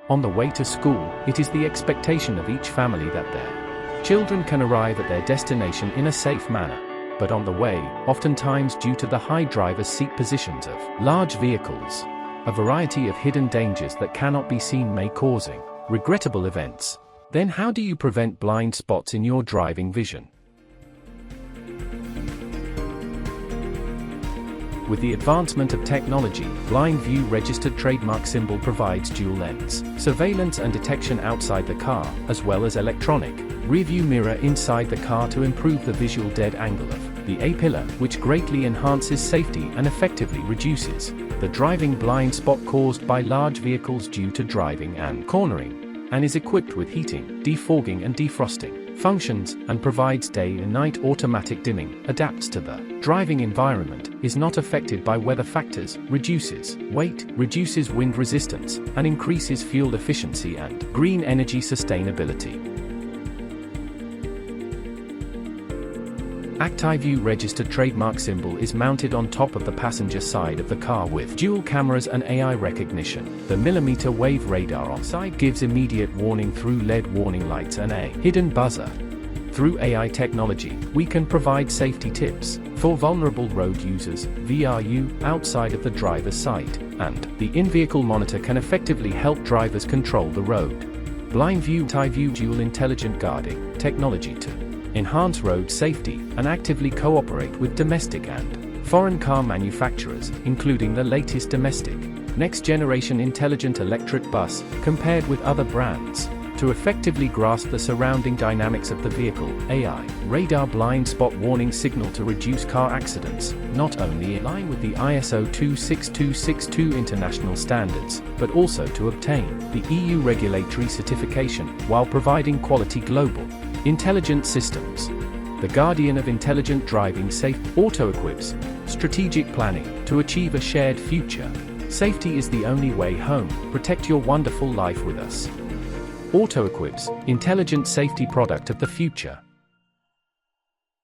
On the way to school, it is the expectation of each family that their children can arrive at their destination in a safe manner. But on the way, oftentimes due to the high driver's seat positions of large vehicles, a variety of hidden dangers that cannot be seen may causing regrettable events. Then how do you prevent blind spots in your driving vision? With the advancement of technology, blind view registered trademark symbol provides dual lens surveillance and detection outside the car, as well as electronic rearview mirror inside the car to improve the visual dead angle of the A-pillar, which greatly enhances safety and effectively reduces the driving blind spot caused by large vehicles due to driving and cornering, and is equipped with heating, defogging and defrosting functions, and provides day and night automatic dimming, adapts to the driving environment, is not affected by weather factors, reduces weight, reduces wind resistance, and increases fuel efficiency and green energy sustainability. AUTOEQUIPS registered trademark symbol is mounted on top of the passenger side of the car with dual cameras and AI recognition. The millimeter wave radar on side gives immediate warning through LED warning lights and a hidden buzzer. Through AI technology, we can provide safety tips for vulnerable road users, VRU, outside of the driver's sight, and the in-vehicle monitor can effectively help drivers control the road. Blind view AUTOEQUIPS dual intelligent guarding technology to enhance road safety and actively cooperate with domestic and foreign car manufacturers, including the latest domestic next-generation intelligent electric bus, compared with other brands, to effectively grasp the surrounding dynamics of the vehicle. AI radar blind spot warning signal to reduce car accidents, not only in line with the ISO 26262 international standards, but also to obtain the EU regulatory certification, while providing quality global intelligent systems. The guardian of intelligent driving safe. AUTOEQUIPS strategic planning to achieve a shared future. Safety is the only way home. Protect your wonderful life with us. AUTOEQUIPS, intelligent safety product of the future.